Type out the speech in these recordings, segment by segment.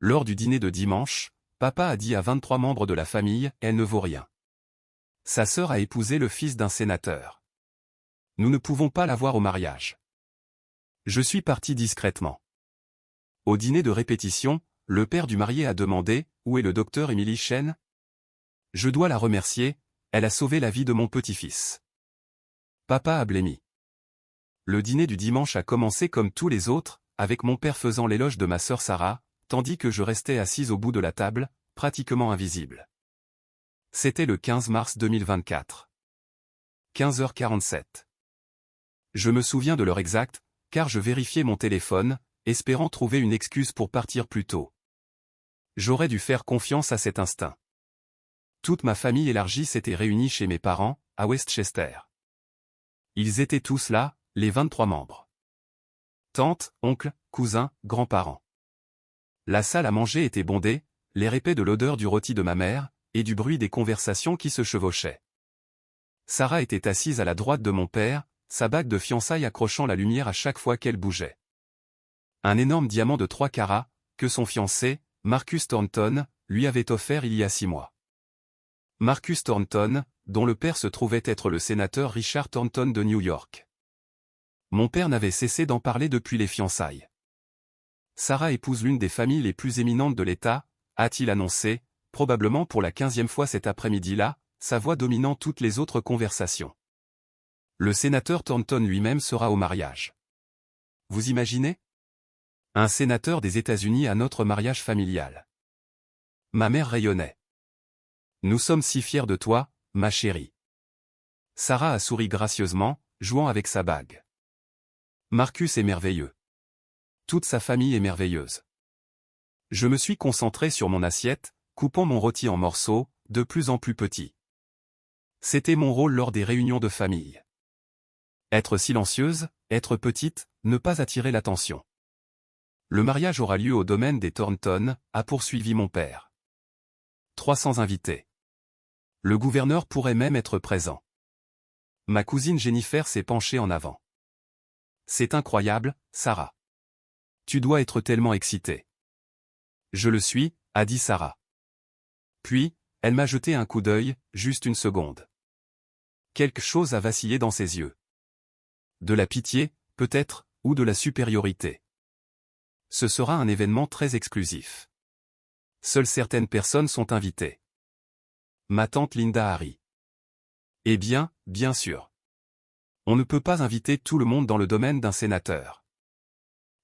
Lors du dîner de dimanche, papa a dit à 23 membres de la famille, elle ne vaut rien. Sa sœur a épousé le fils d'un sénateur. Nous ne pouvons pas l'avoir au mariage. Je suis parti discrètement. Au dîner de répétition, le père du marié a demandé, où est le docteur Emily Chen? Je dois la remercier, elle a sauvé la vie de mon petit-fils. Papa a blêmi. Le dîner du dimanche a commencé comme tous les autres, avec mon père faisant l'éloge de ma sœur Sarah, tandis que je restais assise au bout de la table, pratiquement invisible. C'était le 15 mars 2024. 15h47. Je me souviens de l'heure exacte, car je vérifiais mon téléphone, espérant trouver une excuse pour partir plus tôt. J'aurais dû faire confiance à cet instinct. Toute ma famille élargie s'était réunie chez mes parents, à Westchester. Ils étaient tous là, les 23 membres. Tantes, oncles, cousins, grands-parents. La salle à manger était bondée, les répets de l'odeur du rôti de ma mère, et du bruit des conversations qui se chevauchaient. Sarah était assise à la droite de mon père, sa bague de fiançailles accrochant la lumière à chaque fois qu'elle bougeait. Un énorme diamant de 3 carats, que son fiancé, Marcus Thornton, lui avait offert il y a 6 mois. Marcus Thornton, dont le père se trouvait être le sénateur Richard Thornton de New York. Mon père n'avait cessé d'en parler depuis les fiançailles. Sarah épouse l'une des familles les plus éminentes de l'État, a-t-il annoncé, probablement pour la 15e fois cet après-midi-là, sa voix dominant toutes les autres conversations. Le sénateur Thornton lui-même sera au mariage. Vous imaginez? Un sénateur des États-Unis à notre mariage familial. Ma mère rayonnait. Nous sommes si fiers de toi, ma chérie. Sarah a souri gracieusement, jouant avec sa bague. Marcus est merveilleux. Toute sa famille est merveilleuse. Je me suis concentré sur mon assiette, coupant mon rôti en morceaux, de plus en plus petits. C'était mon rôle lors des réunions de famille. Être silencieuse, être petite, ne pas attirer l'attention. Le mariage aura lieu au domaine des Thornton, a poursuivi mon père. 300 invités. Le gouverneur pourrait même être présent. Ma cousine Jennifer s'est penchée en avant. C'est incroyable, Sarah. Tu dois être tellement excitée. Je le suis, a dit Sarah. Puis, elle m'a jeté un coup d'œil, juste une seconde. Quelque chose a vacillé dans ses yeux. De la pitié, peut-être, ou de la supériorité. Ce sera un événement très exclusif. Seules certaines personnes sont invitées. Ma tante Linda Harry. Eh bien, bien sûr. On ne peut pas inviter tout le monde dans le domaine d'un sénateur.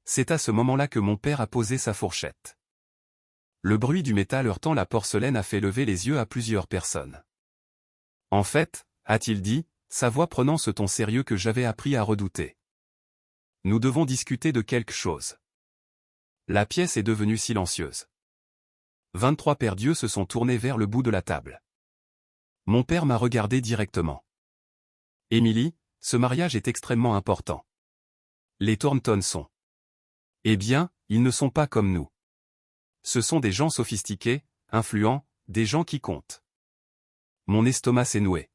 C'est à ce moment-là que mon père a posé sa fourchette. Le bruit du métal heurtant la porcelaine a fait lever les yeux à plusieurs personnes. En fait, a-t-il dit, sa voix prenant ce ton sérieux que j'avais appris à redouter. Nous devons discuter de quelque chose. La pièce est devenue silencieuse. 23 pères d'yeux se sont tournés vers le bout de la table. Mon père m'a regardé directement. Emily, ce mariage est extrêmement important. Les Thornton sont. Eh bien, ils ne sont pas comme nous. Ce sont des gens sophistiqués, influents, des gens qui comptent. Mon estomac s'est noué.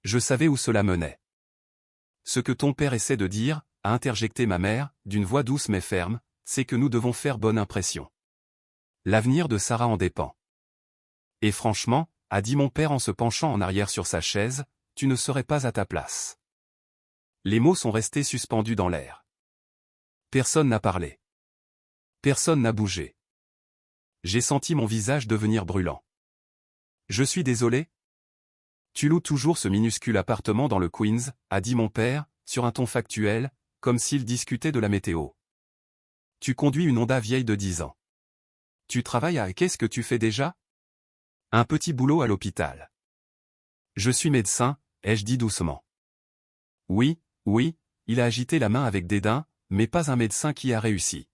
Je savais où cela menait. Ce que ton père essaie de dire, a interjecté ma mère, d'une voix douce mais ferme, c'est que nous devons faire bonne impression. L'avenir de Sarah en dépend. Et franchement, a dit mon père en se penchant en arrière sur sa chaise, tu ne serais pas à ta place. Les mots sont restés suspendus dans l'air. Personne n'a parlé. Personne n'a bougé. J'ai senti mon visage devenir brûlant. Je suis désolé. Tu loues toujours ce minuscule appartement dans le Queens, a dit mon père, sur un ton factuel, comme s'il discutait de la météo. Tu conduis une Honda vieille de 10 ans. Tu travailles à... Qu'est-ce que tu fais déjà? Un petit boulot à l'hôpital. Je suis médecin, ai-je dit doucement. Oui, oui, il a agité la main avec dédain, mais pas un médecin qui a réussi.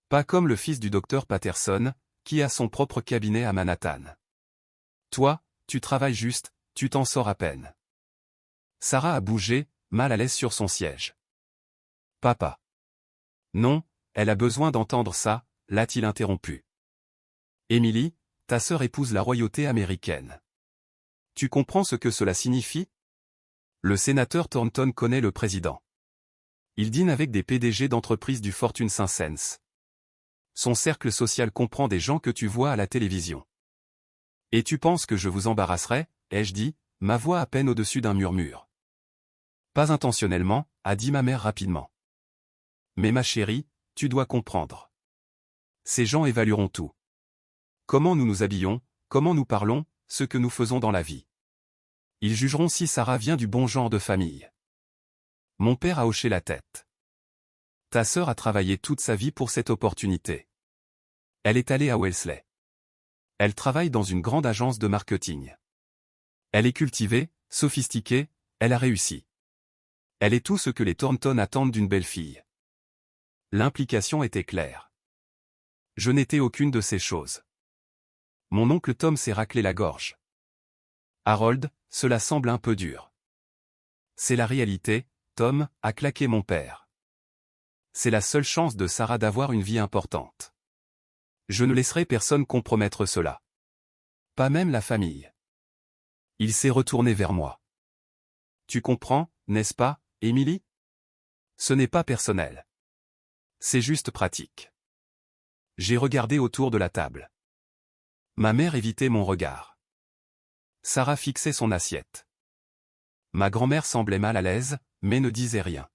Pas comme le fils du docteur Patterson, qui a son propre cabinet à Manhattan. Toi, tu travailles juste, tu t'en sors à peine. Sarah a bougé, mal à l'aise sur son siège. Papa. Non, elle a besoin d'entendre ça, l'a-t-il interrompu. Emily, ta sœur épouse la royauté américaine. Tu comprends ce que cela signifie? Le sénateur Thornton connaît le président. Il dîne avec des PDG d'entreprises du Fortune 500. Son cercle social comprend des gens que tu vois à la télévision. Et tu penses que je vous embarrasserai, ai-je dit, ma voix à peine au-dessus d'un murmure. Pas intentionnellement, a dit ma mère rapidement. Mais ma chérie, tu dois comprendre. Ces gens évalueront tout. Comment nous nous habillons, comment nous parlons, ce que nous faisons dans la vie. Ils jugeront si Sarah vient du bon genre de famille. Mon père a hoché la tête. Ta sœur a travaillé toute sa vie pour cette opportunité. Elle est allée à Wellesley. Elle travaille dans une grande agence de marketing. Elle est cultivée, sophistiquée, elle a réussi. Elle est tout ce que les Thornton attendent d'une belle fille. L'implication était claire. Je n'étais aucune de ces choses. Mon oncle Tom s'est raclé la gorge. Harold, cela semble un peu dur. C'est la réalité, Tom, a claqué mon père. C'est la seule chance de Sarah d'avoir une vie importante. Je ne laisserai personne compromettre cela. Pas même la famille. Il s'est retourné vers moi. Tu comprends, n'est-ce pas, Émilie? Ce n'est pas personnel. C'est juste pratique. J'ai regardé autour de la table. Ma mère évitait mon regard. Sarah fixait son assiette. Ma grand-mère semblait mal à l'aise, mais ne disait rien.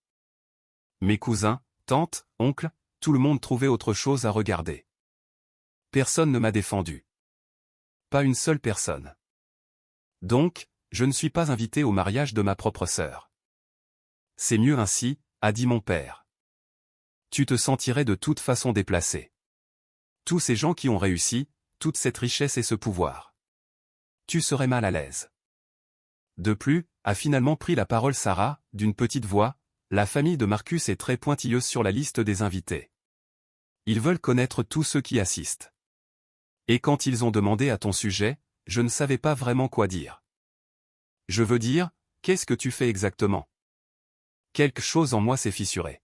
Mes cousins, tantes, oncles, tout le monde trouvait autre chose à regarder. Personne ne m'a défendu. Pas une seule personne. Donc, je ne suis pas invité au mariage de ma propre sœur. C'est mieux ainsi, a dit mon père. Tu te sentirais de toute façon déplacé. Tous ces gens qui ont réussi, toute cette richesse et ce pouvoir. Tu serais mal à l'aise. De plus, a finalement pris la parole Sarah, d'une petite voix, la famille de Marcus est très pointilleuse sur la liste des invités. Ils veulent connaître tous ceux qui assistent. Et quand ils ont demandé à ton sujet, je ne savais pas vraiment quoi dire. Je veux dire, qu'est-ce que tu fais exactement? Quelque chose en moi s'est fissuré.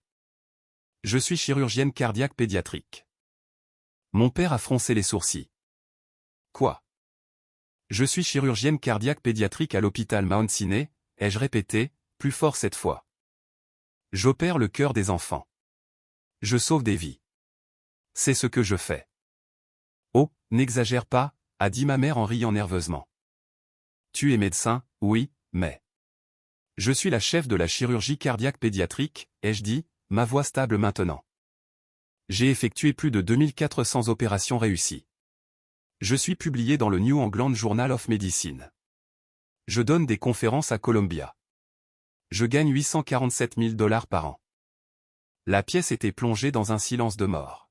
Je suis chirurgienne cardiaque pédiatrique. Mon père a froncé les sourcils. Quoi? Je suis chirurgienne cardiaque pédiatrique à l'hôpital Mount Sinai, ai-je répété, plus fort cette fois. J'opère le cœur des enfants. Je sauve des vies. C'est ce que je fais. Oh, n'exagère pas, a dit ma mère en riant nerveusement. Tu es médecin, oui, mais... Je suis la chef de la chirurgie cardiaque pédiatrique, ai-je dit, ma voix stable maintenant. J'ai effectué plus de 2400 opérations réussies. Je suis publié dans le New England Journal of Medicine. Je donne des conférences à Columbia. Je gagne 847 000 $ par an. La pièce était plongée dans un silence de mort.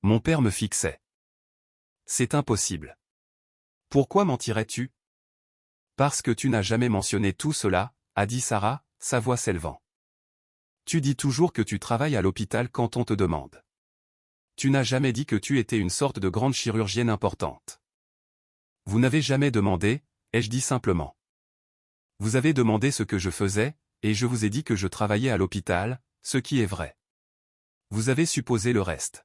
Mon père me fixait. C'est impossible. Pourquoi mentirais-tu? Parce que tu n'as jamais mentionné tout cela, a dit Sarah, sa voix s'élevant. Tu dis toujours que tu travailles à l'hôpital quand on te demande. Tu n'as jamais dit que tu étais une sorte de grande chirurgienne importante. Vous n'avez jamais demandé, ai-je dit simplement. Vous avez demandé ce que je faisais, et je vous ai dit que je travaillais à l'hôpital, ce qui est vrai. Vous avez supposé le reste.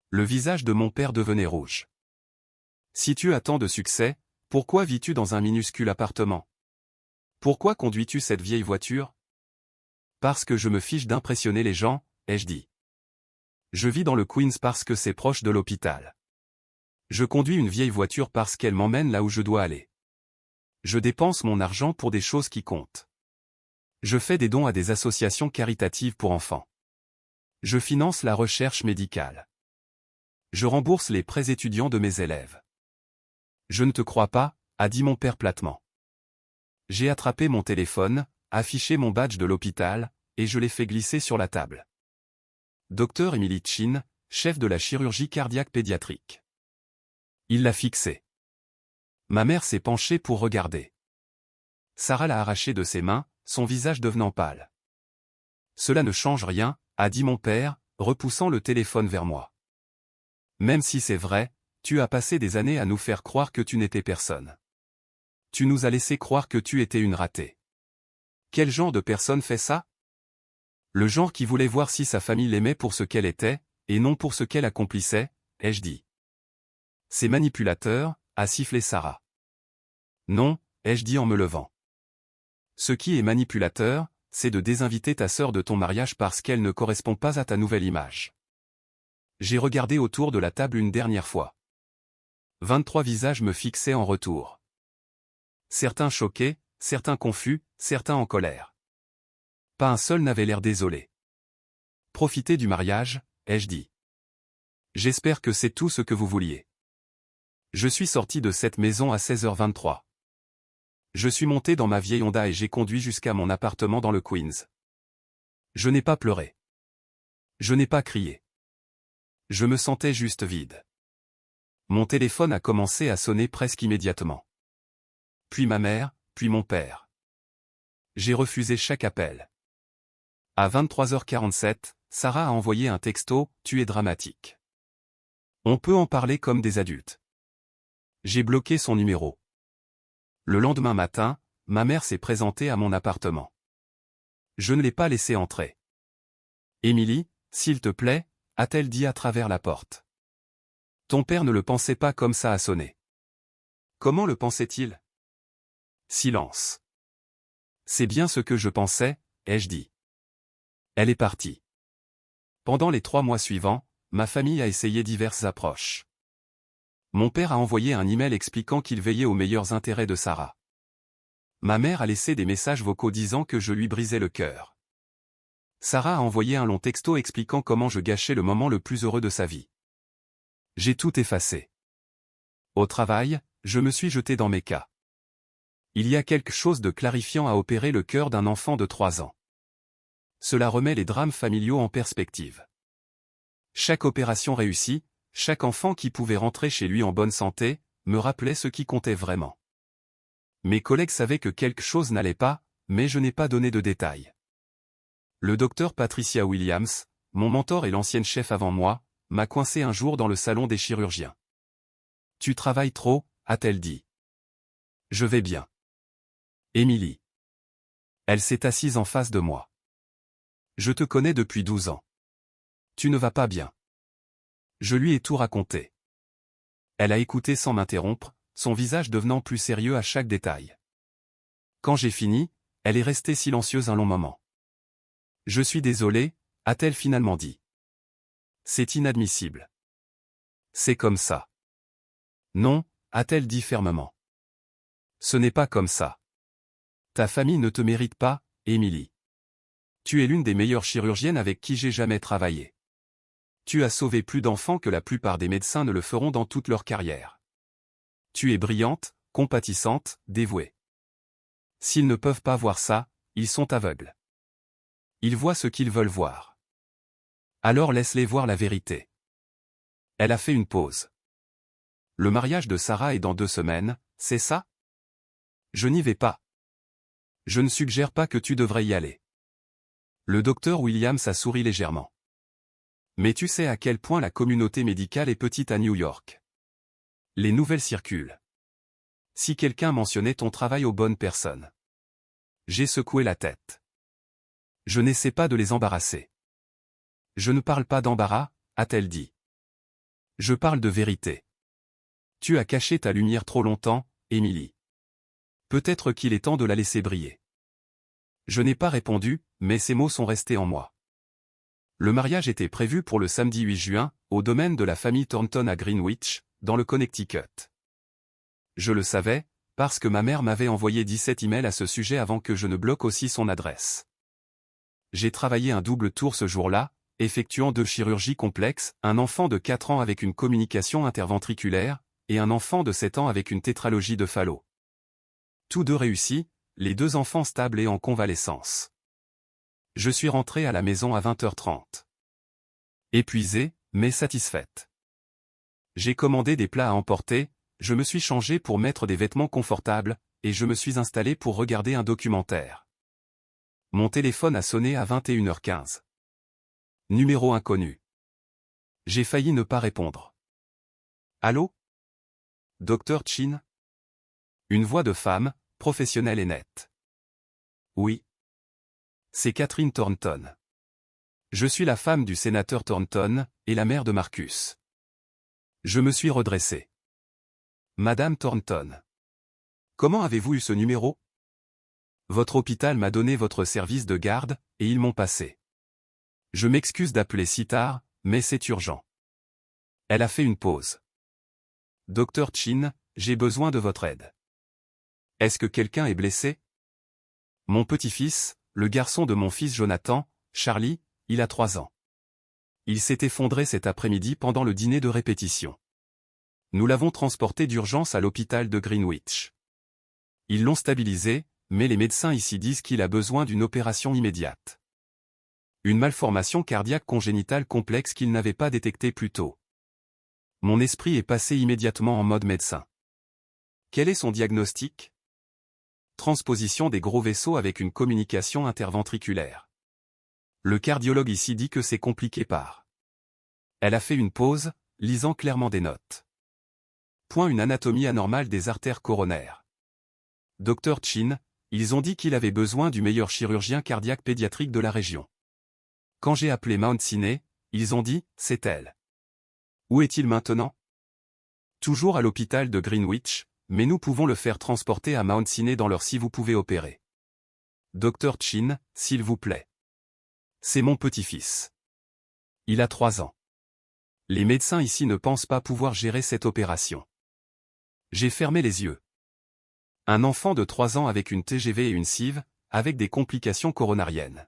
Le visage de mon père devenait rouge. Si tu as tant de succès, pourquoi vis-tu dans un minuscule appartement? Pourquoi conduis-tu cette vieille voiture? Parce que je me fiche d'impressionner les gens, ai-je dit. Je vis dans le Queens parce que c'est proche de l'hôpital. Je conduis une vieille voiture parce qu'elle m'emmène là où je dois aller. Je dépense mon argent pour des choses qui comptent. Je fais des dons à des associations caritatives pour enfants. Je finance la recherche médicale. Je rembourse les prêts étudiants de mes élèves. Je ne te crois pas, a dit mon père platement. J'ai attrapé mon téléphone, affiché mon badge de l'hôpital, et je l'ai fait glisser sur la table. Docteur Emily Chin, chef de la chirurgie cardiaque pédiatrique. Il l'a fixé. Ma mère s'est penchée pour regarder. Sarah l'a arraché de ses mains, son visage devenant pâle. Cela ne change rien, a dit mon père, repoussant le téléphone vers moi. Même si c'est vrai, tu as passé des années à nous faire croire que tu n'étais personne. Tu nous as laissé croire que tu étais une ratée. Quel genre de personne fait ça? Le genre qui voulait voir si sa famille l'aimait pour ce qu'elle était, et non pour ce qu'elle accomplissait, ai-je dit. C'est manipulateur, a sifflé Sarah. Non, ai-je dit en me levant. Ce qui est manipulateur, c'est de désinviter ta sœur de ton mariage parce qu'elle ne correspond pas à ta nouvelle image. J'ai regardé autour de la table une dernière fois. 23 visages me fixaient en retour. Certains choqués, certains confus, certains en colère. Pas un seul n'avait l'air désolé. Profitez du mariage, ai-je dit. J'espère que c'est tout ce que vous vouliez. Je suis sorti de cette maison à 16h23. Je suis monté dans ma vieille Honda et j'ai conduit jusqu'à mon appartement dans le Queens. Je n'ai pas pleuré. Je n'ai pas crié. Je me sentais juste vide. Mon téléphone a commencé à sonner presque immédiatement. Puis ma mère, puis mon père. J'ai refusé chaque appel. À 23h47, Sarah a envoyé un texto, « Tu es dramatique. On peut en parler comme des adultes. » J'ai bloqué son numéro. Le lendemain matin, ma mère s'est présentée à mon appartement. Je ne l'ai pas laissée entrer. « Émilie, s'il te plaît » a-t-elle dit à travers la porte. Ton père ne le pensait pas comme ça a sonné. Comment le pensait-il? Silence. C'est bien ce que je pensais, ai-je dit. Elle est partie. Pendant les 3 mois suivants, ma famille a essayé diverses approches. Mon père a envoyé un email expliquant qu'il veillait aux meilleurs intérêts de Sarah. Ma mère a laissé des messages vocaux disant que je lui brisais le cœur. Sarah a envoyé un long texto expliquant comment je gâchais le moment le plus heureux de sa vie. J'ai tout effacé. Au travail, je me suis jeté dans mes cas. Il y a quelque chose de clarifiant à opérer le cœur d'un enfant de 3 ans. Cela remet les drames familiaux en perspective. Chaque opération réussie, chaque enfant qui pouvait rentrer chez lui en bonne santé, me rappelait ce qui comptait vraiment. Mes collègues savaient que quelque chose n'allait pas, mais je n'ai pas donné de détails. Le docteur Patricia Williams, mon mentor et l'ancienne chef avant moi, m'a coincé un jour dans le salon des chirurgiens. « Tu travailles trop » a-t-elle dit. « Je vais bien. » Émilie. Elle s'est assise en face de moi. « Je te connais depuis 12 ans. Tu ne vas pas bien. » Je lui ai tout raconté. Elle a écouté sans m'interrompre, son visage devenant plus sérieux à chaque détail. Quand j'ai fini, elle est restée silencieuse un long moment. « Je suis désolée » a-t-elle finalement dit. « C'est inadmissible. C'est comme ça. » « Non » a-t-elle dit fermement. « Ce n'est pas comme ça. Ta famille ne te mérite pas, Émilie. Tu es l'une des meilleures chirurgiennes avec qui j'ai jamais travaillé. Tu as sauvé plus d'enfants que la plupart des médecins ne le feront dans toute leur carrière. Tu es brillante, compatissante, dévouée. S'ils ne peuvent pas voir ça, ils sont aveugles. Ils voient ce qu'ils veulent voir. Alors laisse-les voir la vérité. » Elle a fait une pause. « Le mariage de Sarah est dans 2 semaines, c'est ça? Je n'y vais pas. Je ne suggère pas que tu devrais y aller. » Le docteur Williams a souri légèrement. « Mais tu sais à quel point la communauté médicale est petite à New York. Les nouvelles circulent. Si quelqu'un mentionnait ton travail aux bonnes personnes. » J'ai secoué la tête. Je n'essaie pas de les embarrasser. « Je ne parle pas d'embarras » a-t-elle dit. « Je parle de vérité. Tu as caché ta lumière trop longtemps, Émilie. Peut-être qu'il est temps de la laisser briller. » Je n'ai pas répondu, mais ces mots sont restés en moi. Le mariage était prévu pour le samedi 8 juin, au domaine de la famille Thornton à Greenwich, dans le Connecticut. Je le savais, parce que ma mère m'avait envoyé 17 emails à ce sujet avant que je ne bloque aussi son adresse. J'ai travaillé un double tour ce jour-là, effectuant 2 chirurgies complexes, un enfant de 4 ans avec une communication interventriculaire, et un enfant de 7 ans avec une tétralogie de Fallot. Tous 2 réussis, les 2 enfants stables et en convalescence. Je suis rentré à la maison à 20h30. Épuisée, mais satisfaite. J'ai commandé des plats à emporter, je me suis changé pour mettre des vêtements confortables, et je me suis installé pour regarder un documentaire. Mon téléphone a sonné à 21h15. Numéro inconnu. J'ai failli ne pas répondre. Allô? Docteur Chin? Une voix de femme, professionnelle et nette. Oui. C'est Catherine Thornton. Je suis la femme du sénateur Thornton, et la mère de Marcus. Je me suis redressé. Madame Thornton. Comment avez-vous eu ce numéro? Votre hôpital m'a donné votre service de garde, et ils m'ont passé. Je m'excuse d'appeler si tard, mais c'est urgent. Elle a fait une pause. Docteur Chin, j'ai besoin de votre aide. Est-ce que quelqu'un est blessé? Mon petit-fils, le garçon de mon fils Jonathan, Charlie, il a 3 ans. Il s'est effondré cet après-midi pendant le dîner de répétition. Nous l'avons transporté d'urgence à l'hôpital de Greenwich. Ils l'ont stabilisé, mais les médecins ici disent qu'il a besoin d'une opération immédiate. Une malformation cardiaque congénitale complexe qu'il n'avait pas détectée plus tôt. Mon esprit est passé immédiatement en mode médecin. Quel est son diagnostic? Transposition des gros vaisseaux avec une communication interventriculaire. Le cardiologue ici dit que c'est compliqué par. Elle a fait une pause, lisant clairement des notes. Point une anatomie anormale des artères coronaires. Docteur Chin, ils ont dit qu'il avait besoin du meilleur chirurgien cardiaque pédiatrique de la région. Quand j'ai appelé Mount Sinai, ils ont dit, c'est elle. Où est-il maintenant? Toujours à l'hôpital de Greenwich, mais nous pouvons le faire transporter à Mount Sinai dans l'heure si vous pouvez opérer. Docteur Chin, s'il vous plaît. C'est mon petit-fils. Il a 3 ans. Les médecins ici ne pensent pas pouvoir gérer cette opération. J'ai fermé les yeux. Un enfant de 3 ans avec une TGV et une CIV, avec des complications coronariennes.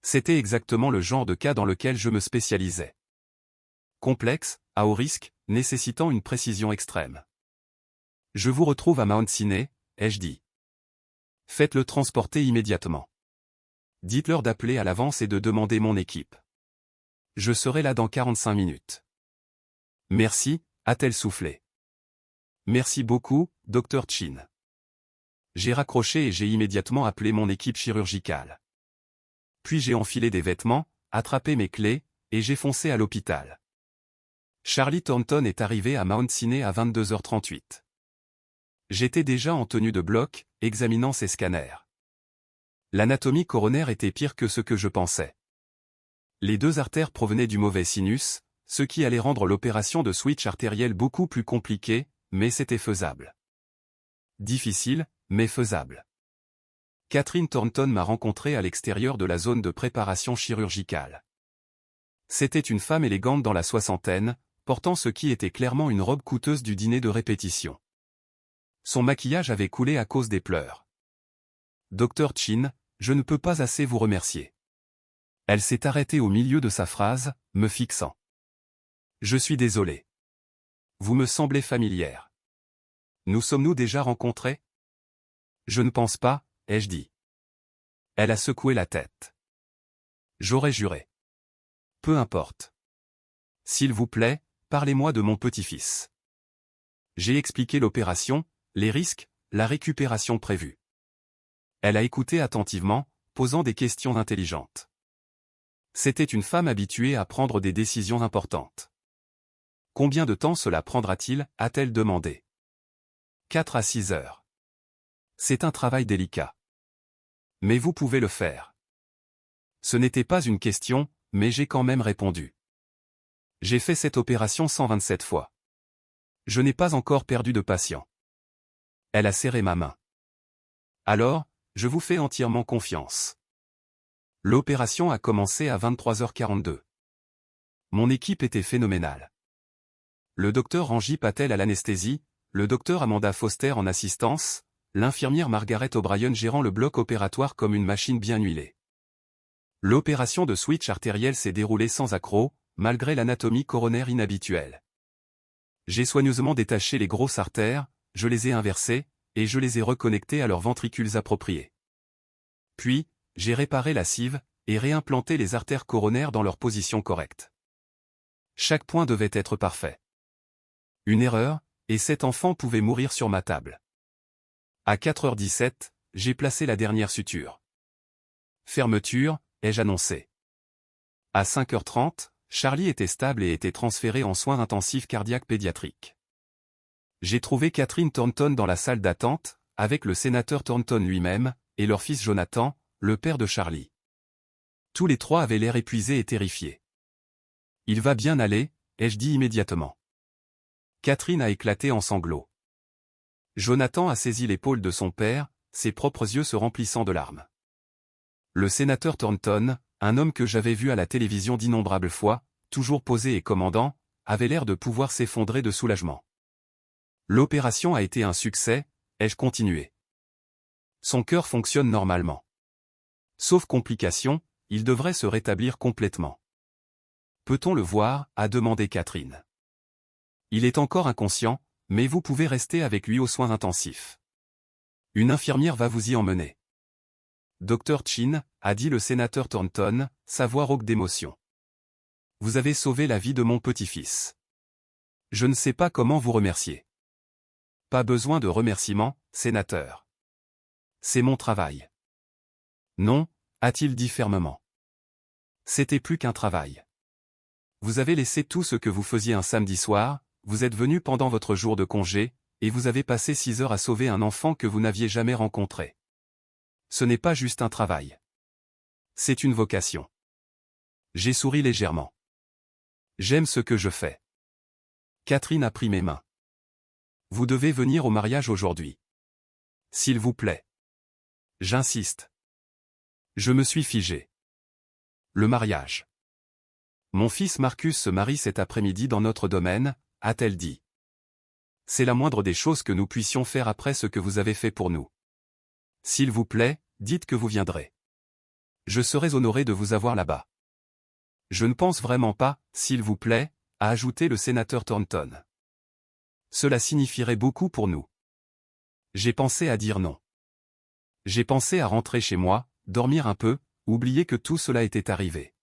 C'était exactement le genre de cas dans lequel je me spécialisais. Complexe, à haut risque, nécessitant une précision extrême. Je vous retrouve à Mount Sinai, ai-je dit. Faites-le transporter immédiatement. Dites-leur d'appeler à l'avance et de demander mon équipe. Je serai là dans 45 minutes. Merci, a-t-elle soufflé. Merci beaucoup, Dr Chin. J'ai raccroché et j'ai immédiatement appelé mon équipe chirurgicale. Puis j'ai enfilé des vêtements, attrapé mes clés, et j'ai foncé à l'hôpital. Charlie Thornton est arrivé à Mount Sinai à 22h38. J'étais déjà en tenue de bloc, examinant ses scanners. L'anatomie coronaire était pire que ce que je pensais. Les 2 artères provenaient du mauvais sinus, ce qui allait rendre l'opération de switch artériel beaucoup plus compliquée, mais c'était faisable. Difficile, mais faisable. Catherine Thornton m'a rencontré à l'extérieur de la zone de préparation chirurgicale. C'était une femme élégante dans la soixantaine, portant ce qui était clairement une robe coûteuse du dîner de répétition. Son maquillage avait coulé à cause des pleurs. Docteur Chin, je ne peux pas assez vous remercier. Elle s'est arrêtée au milieu de sa phrase, me fixant. Je suis désolé. Vous me semblez familière. Nous sommes-nous déjà rencontrés? Je ne pense pas, ai-je dit. Elle a secoué la tête. J'aurais juré. Peu importe. S'il vous plaît, parlez-moi de mon petit-fils. J'ai expliqué l'opération, les risques, la récupération prévue. Elle a écouté attentivement, posant des questions intelligentes. C'était une femme habituée à prendre des décisions importantes. Combien de temps cela prendra-t-il, a-t-elle demandé. 4 à 6 heures. C'est un travail délicat. Mais vous pouvez le faire. Ce n'était pas une question, mais j'ai quand même répondu. J'ai fait cette opération 127 fois. Je n'ai pas encore perdu de patient. Elle a serré ma main. Alors, je vous fais entièrement confiance. L'opération a commencé à 23h42. Mon équipe était phénoménale. Le docteur Angie Patel à l'anesthésie, le docteur Amanda Foster en assistance, l'infirmière Margaret O'Brien gérant le bloc opératoire comme une machine bien huilée. L'opération de switch artériel s'est déroulée sans accroc, malgré l'anatomie coronaire inhabituelle. J'ai soigneusement détaché les grosses artères, je les ai inversées, et je les ai reconnectées à leurs ventricules appropriés. Puis, j'ai réparé la CIV, et réimplanté les artères coronaires dans leur position correcte. Chaque point devait être parfait. Une erreur, et cet enfant pouvait mourir sur ma table. À 4h17, j'ai placé la dernière suture. Fermeture, ai-je annoncé. À 5h30, Charlie était stable et était transféré en soins intensifs cardiaques pédiatriques. J'ai trouvé Catherine Thornton dans la salle d'attente, avec le sénateur Thornton lui-même, et leur fils Jonathan, le père de Charlie. Tous les 3 avaient l'air épuisés et terrifiés. Il va bien aller, ai-je dit immédiatement. Catherine a éclaté en sanglots. Jonathan a saisi l'épaule de son père, ses propres yeux se remplissant de larmes. Le sénateur Thornton, un homme que j'avais vu à la télévision d'innombrables fois, toujours posé et commandant, avait l'air de pouvoir s'effondrer de soulagement. L'opération a été un succès, ai-je continué. Son cœur fonctionne normalement. Sauf complication, il devrait se rétablir complètement. Peut-on le voir, a demandé Catherine. Il est encore inconscient, mais vous pouvez rester avec lui aux soins intensifs. Une infirmière va vous y emmener. Dr Chin, a dit le sénateur Thornton, sa voix rauque d'émotion. Vous avez sauvé la vie de mon petit-fils. Je ne sais pas comment vous remercier. Pas besoin de remerciements, sénateur. C'est mon travail. Non, a-t-il dit fermement. C'était plus qu'un travail. Vous avez laissé tout ce que vous faisiez un samedi soir, vous êtes venu pendant votre jour de congé, et vous avez passé 6 heures à sauver un enfant que vous n'aviez jamais rencontré. Ce n'est pas juste un travail. C'est une vocation. J'ai souri légèrement. J'aime ce que je fais. Catherine a pris mes mains. Vous devez venir au mariage aujourd'hui. S'il vous plaît. J'insiste. Je me suis figé. Le mariage. Mon fils Marcus se marie cet après-midi dans notre domaine, a-t-elle dit. C'est la moindre des choses que nous puissions faire après ce que vous avez fait pour nous. S'il vous plaît, dites que vous viendrez. Je serais honoré de vous avoir là-bas. Je ne pense vraiment pas, s'il vous plaît, a ajouté le sénateur Thornton. Cela signifierait beaucoup pour nous. J'ai pensé à dire non. J'ai pensé à rentrer chez moi, dormir un peu, oublier que tout cela était arrivé.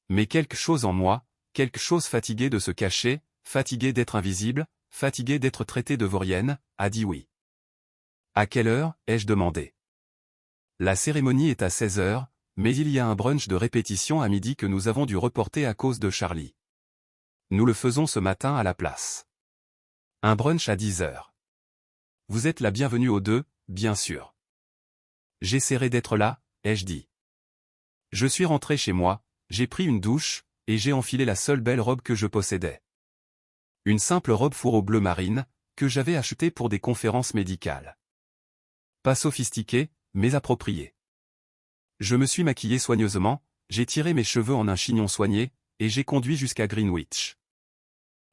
Mais quelque chose en moi, quelque chose fatigué de se cacher, fatigué d'être invisible, fatigué d'être traité de vaurienne, a dit oui. À quelle heure, ai-je demandé. La cérémonie est à 16 heures, mais il y a un brunch de répétition à midi que nous avons dû reporter à cause de Charlie. Nous le faisons ce matin à la place. Un brunch à 10 heures. Vous êtes la bienvenue aux deux, bien sûr. J'essaierai d'être là, ai-je dit. Je suis rentré chez moi, j'ai pris une douche, et j'ai enfilé la seule belle robe que je possédais. Une simple robe fourreau bleu marine, que j'avais achetée pour des conférences médicales. Pas sophistiquée, mais appropriée. Je me suis maquillé soigneusement, j'ai tiré mes cheveux en un chignon soigné, et j'ai conduit jusqu'à Greenwich.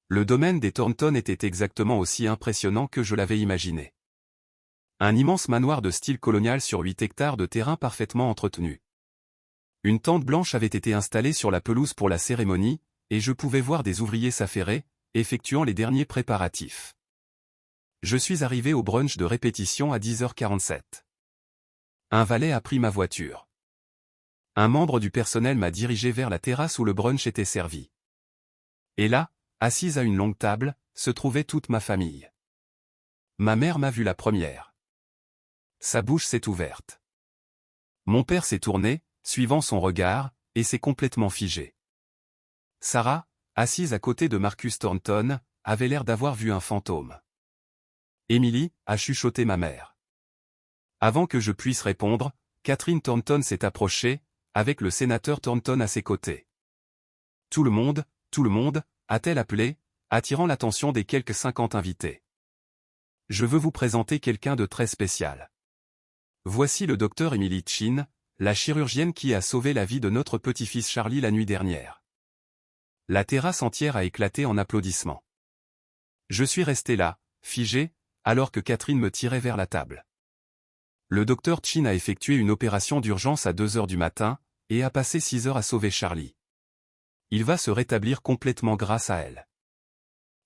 Le domaine des Thornton était exactement aussi impressionnant que je l'avais imaginé. Un immense manoir de style colonial sur 8 hectares de terrain parfaitement entretenu. Une tente blanche avait été installée sur la pelouse pour la cérémonie, et je pouvais voir des ouvriers s'affairer, effectuant les derniers préparatifs. Je suis arrivé au brunch de répétition à 10h47. Un valet a pris ma voiture. Un membre du personnel m'a dirigé vers la terrasse où le brunch était servi. Et là, assise à une longue table, se trouvait toute ma famille. Ma mère m'a vu la première. Sa bouche s'est ouverte. Mon père s'est tourné, suivant son regard, et s'est complètement figé. Sarah, assise à côté de Marcus Thornton, avait l'air d'avoir vu un fantôme. Emily, a chuchoté ma mère. Avant que je puisse répondre, Catherine Thornton s'est approchée, avec le sénateur Thornton à ses côtés. Tout le monde, a-t-elle appelé, attirant l'attention des quelques 50 invités. Je veux vous présenter quelqu'un de très spécial. Voici le docteur Emily Chin, la chirurgienne qui a sauvé la vie de notre petit-fils Charlie la nuit dernière. La terrasse entière a éclaté en applaudissements. Je suis resté là, figé, alors que Catherine me tirait vers la table. Le docteur Chin a effectué une opération d'urgence à 2 heures du matin, et a passé 6 heures à sauver Charlie. Il va se rétablir complètement grâce à elle.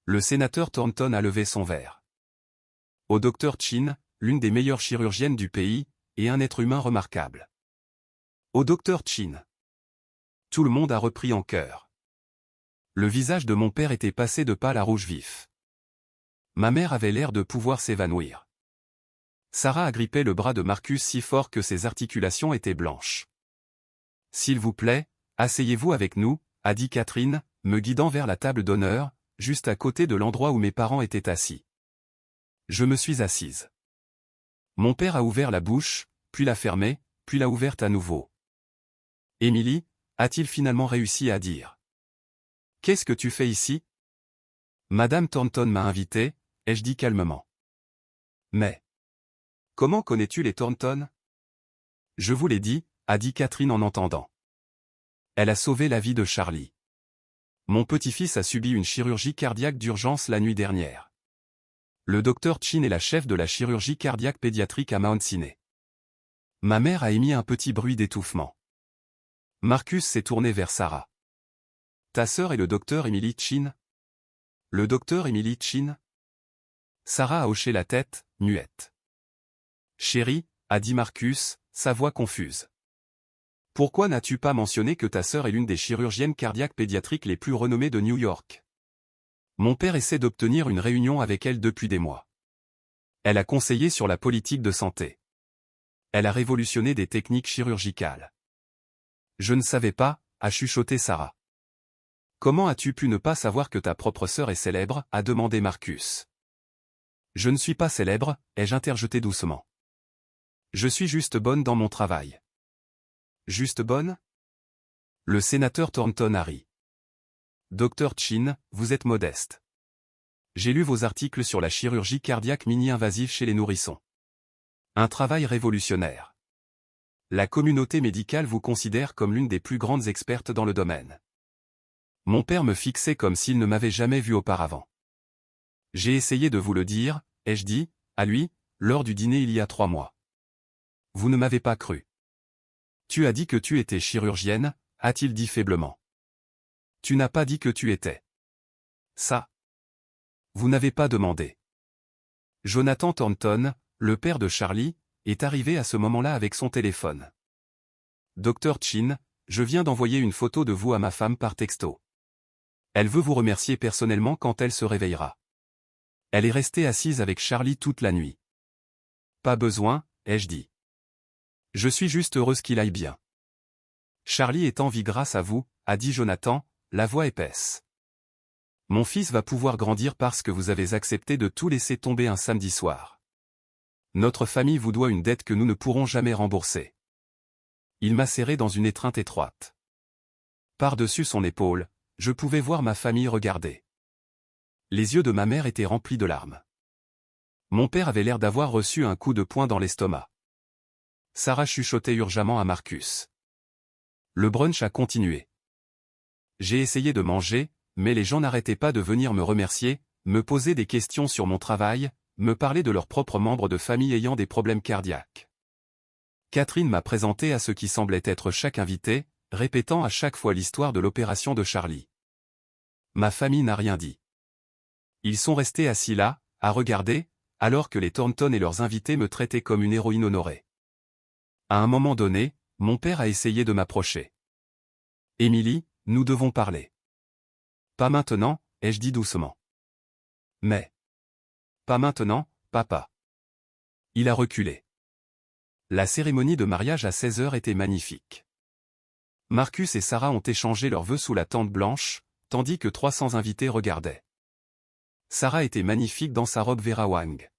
Le sénateur Thornton a levé son verre. Au docteur Chin, l'une des meilleures chirurgiennes du pays, et un être humain remarquable. Au docteur Chin. Tout le monde a repris en chœur. Le visage de mon père était passé de pâle à rouge vif. Ma mère avait l'air de pouvoir s'évanouir. Sarah agrippait le bras de Marcus si fort que ses articulations étaient blanches. « S'il vous plaît, asseyez-vous avec nous », a dit Catherine, me guidant vers la table d'honneur, juste à côté de l'endroit où mes parents étaient assis. Je me suis assise. Mon père a ouvert la bouche, puis l'a fermée, puis l'a ouverte à nouveau. « Emily » a-t-il finalement réussi à dire. « Qu'est-ce que tu fais ici ?» Madame Thornton m'a invité, ai-je dit calmement. « Mais... comment connais-tu les Thornton ?» Je vous l'ai dit, a dit Catherine en entendant. Elle a sauvé la vie de Charlie. Mon petit-fils a subi une chirurgie cardiaque d'urgence la nuit dernière. Le docteur Chin est la chef de la chirurgie cardiaque pédiatrique à Mount Sinai. Ma mère a émis un petit bruit d'étouffement. Marcus s'est tourné vers Sarah. Ta sœur est le docteur Emily Chin? Le docteur Emily Chin? Sarah a hoché la tête, muette. Chérie, a dit Marcus, sa voix confuse. Pourquoi n'as-tu pas mentionné que ta sœur est l'une des chirurgiennes cardiaques pédiatriques les plus renommées de New York? Mon père essaie d'obtenir une réunion avec elle depuis des mois. Elle a conseillé sur la politique de santé. Elle a révolutionné des techniques chirurgicales. Je ne savais pas, a chuchoté Sarah. Comment as-tu pu ne pas savoir que ta propre sœur est célèbre, a demandé Marcus. Je ne suis pas célèbre, ai-je interjeté doucement. Je suis juste bonne dans mon travail. Juste bonne? Le sénateur Thornton a ri. Docteur Chin, vous êtes modeste. J'ai lu vos articles sur la chirurgie cardiaque mini-invasive chez les nourrissons. Un travail révolutionnaire. La communauté médicale vous considère comme l'une des plus grandes expertes dans le domaine. Mon père me fixait comme s'il ne m'avait jamais vu auparavant. J'ai essayé de vous le dire, ai-je dit, à lui, lors du dîner il y a 3 mois. Vous ne m'avez pas cru. Tu as dit que tu étais chirurgienne, a-t-il dit faiblement. Tu n'as pas dit que tu étais. Ça. Vous n'avez pas demandé. Jonathan Thornton, le père de Charlie, est arrivé à ce moment-là avec son téléphone. Docteur Chin, je viens d'envoyer une photo de vous à ma femme par texto. Elle veut vous remercier personnellement quand elle se réveillera. Elle est restée assise avec Charlie toute la nuit. Pas besoin, ai-je dit. Je suis juste heureuse qu'il aille bien. Charlie est en vie grâce à vous, a dit Jonathan, la voix épaisse. Mon fils va pouvoir grandir parce que vous avez accepté de tout laisser tomber un samedi soir. Notre famille vous doit une dette que nous ne pourrons jamais rembourser. Il m'a serré dans une étreinte étroite. Par-dessus son épaule, je pouvais voir ma famille regarder. Les yeux de ma mère étaient remplis de larmes. Mon père avait l'air d'avoir reçu un coup de poing dans l'estomac. Sarah chuchotait urgemment à Marcus. Le brunch a continué. J'ai essayé de manger, mais les gens n'arrêtaient pas de venir me remercier, me poser des questions sur mon travail, me parler de leurs propres membres de famille ayant des problèmes cardiaques. Catherine m'a présenté à ce qui semblait être chaque invité, répétant à chaque fois l'histoire de l'opération de Charlie. Ma famille n'a rien dit. Ils sont restés assis là, à regarder, alors que les Thornton et leurs invités me traitaient comme une héroïne honorée. À un moment donné, mon père a essayé de m'approcher. Émilie, nous devons parler. Pas maintenant, ai-je dit doucement. Mais. Pas maintenant, papa. Il a reculé. La cérémonie de mariage à 16h était magnifique. Marcus et Sarah ont échangé leurs vœux sous la tente blanche, tandis que 300 invités regardaient. Sarah était magnifique dans sa robe Vera Wang.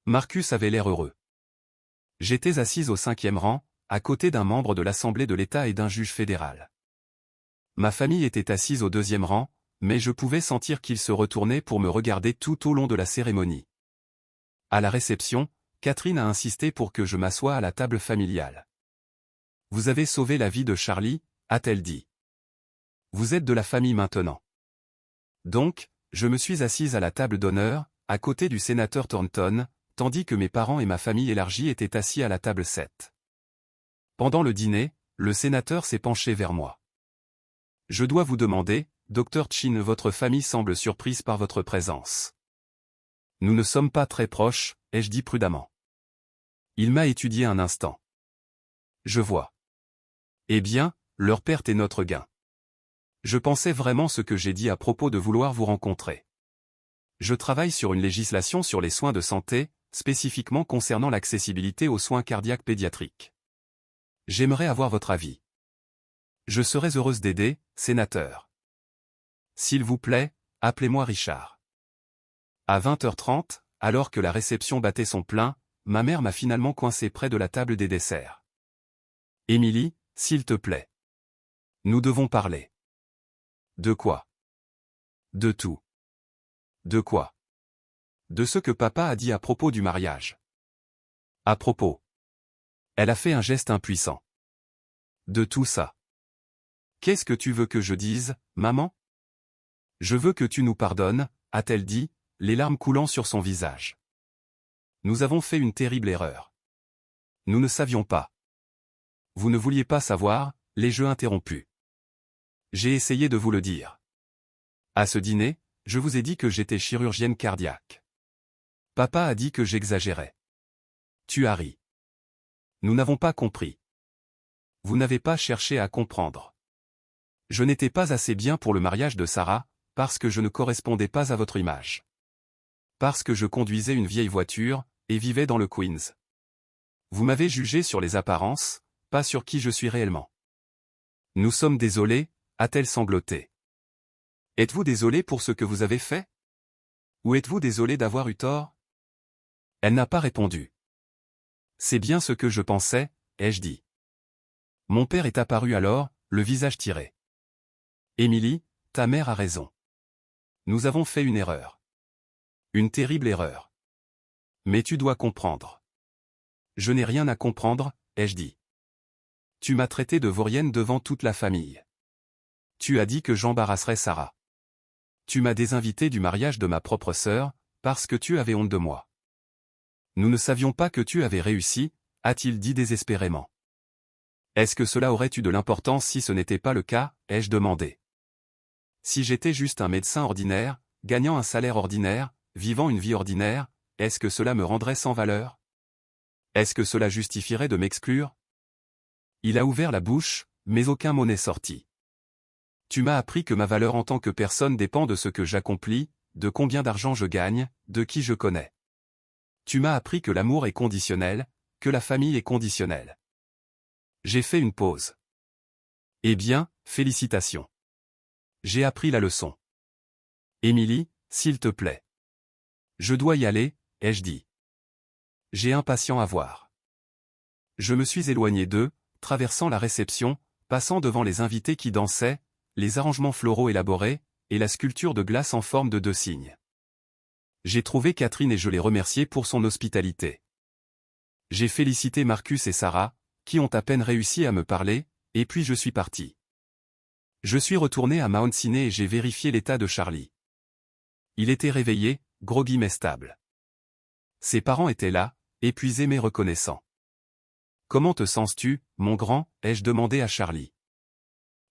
Marcus avait l'air heureux. J'étais assise au 5e rang, à côté d'un membre de l'Assemblée de l'État et d'un juge fédéral. Ma famille était assise au 2e rang, mais je pouvais sentir qu'ils se retournaient pour me regarder tout au long de la cérémonie. À la réception, Catherine a insisté pour que je m'assoie à la table familiale. Vous avez sauvé la vie de Charlie, a-t-elle dit. Vous êtes de la famille maintenant. Donc, je me suis assise à la table d'honneur, à côté du sénateur Thornton, tandis que mes parents et ma famille élargie étaient assis à la table 7. Pendant le dîner, le sénateur s'est penché vers moi. Je dois vous demander, Docteur Chin, votre famille semble surprise par votre présence. Nous ne sommes pas très proches, ai-je dit prudemment. Il m'a étudié un instant. Je vois. Eh bien, leur perte est notre gain. Je pensais vraiment ce que j'ai dit à propos de vouloir vous rencontrer. Je travaille sur une législation sur les soins de santé, spécifiquement concernant l'accessibilité aux soins cardiaques pédiatriques. J'aimerais avoir votre avis. Je serais heureuse d'aider, sénateur. S'il vous plaît, appelez-moi Richard. À 20h30, alors que la réception battait son plein, ma mère m'a finalement coincé près de la table des desserts. Émilie, s'il te plaît. Nous devons parler. De quoi? De tout. De quoi? De ce que papa a dit à propos du mariage. À propos. Elle a fait un geste impuissant. De tout ça. Qu'est-ce que tu veux que je dise, maman? Je veux que tu nous pardonnes, a-t-elle dit, les larmes coulant sur son visage. Nous avons fait une terrible erreur. Nous ne savions pas. Vous ne vouliez pas savoir, l'ai-je interrompu. J'ai essayé de vous le dire. À ce dîner, je vous ai dit que j'étais chirurgienne cardiaque. Papa a dit que j'exagérais. Tu as ri. Nous n'avons pas compris. Vous n'avez pas cherché à comprendre. Je n'étais pas assez bien pour le mariage de Sarah, parce que je ne correspondais pas à votre image. Parce que je conduisais une vieille voiture, et vivais dans le Queens. Vous m'avez jugé sur les apparences, pas sur qui je suis réellement. Nous sommes désolés, a-t-elle sangloté. Êtes-vous désolé pour ce que vous avez fait? Ou êtes-vous désolé d'avoir eu tort? Elle n'a pas répondu. C'est bien ce que je pensais, ai-je dit. Mon père est apparu alors, le visage tiré. Émilie, ta mère a raison. Nous avons fait une erreur. Une terrible erreur. Mais tu dois comprendre. Je n'ai rien à comprendre, ai-je dit. Tu m'as traité de vaurienne devant toute la famille. Tu as dit que j'embarrasserais Sarah. Tu m'as désinvité du mariage de ma propre sœur, parce que tu avais honte de moi. Nous ne savions pas que tu avais réussi, a-t-il dit désespérément. Est-ce que cela aurait eu de l'importance si ce n'était pas le cas, ai-je demandé. Si j'étais juste un médecin ordinaire, gagnant un salaire ordinaire, vivant une vie ordinaire, est-ce que cela me rendrait sans valeur? Est-ce que cela justifierait de m'exclure? Il a ouvert la bouche, mais aucun mot n'est sorti. Tu m'as appris que ma valeur en tant que personne dépend de ce que j'accomplis, de combien d'argent je gagne, de qui je connais. Tu m'as appris que l'amour est conditionnel, que la famille est conditionnelle. J'ai fait une pause. Eh bien, félicitations. J'ai appris la leçon. Émilie, s'il te plaît. Je dois y aller, ai-je dit. J'ai impatient à voir. Je me suis éloigné d'eux, traversant la réception, passant devant les invités qui dansaient, les arrangements floraux élaborés, et la sculpture de glace en forme de 2 cygnes. J'ai trouvé Catherine et je l'ai remerciée pour son hospitalité. J'ai félicité Marcus et Sarah, qui ont à peine réussi à me parler, et puis je suis parti. Je suis retourné à Mount Sinai et j'ai vérifié l'état de Charlie. Il était réveillé, groggy mais stable. Ses parents étaient là, épuisés mais reconnaissants. Comment te sens-tu, mon grand, ai-je demandé à Charlie.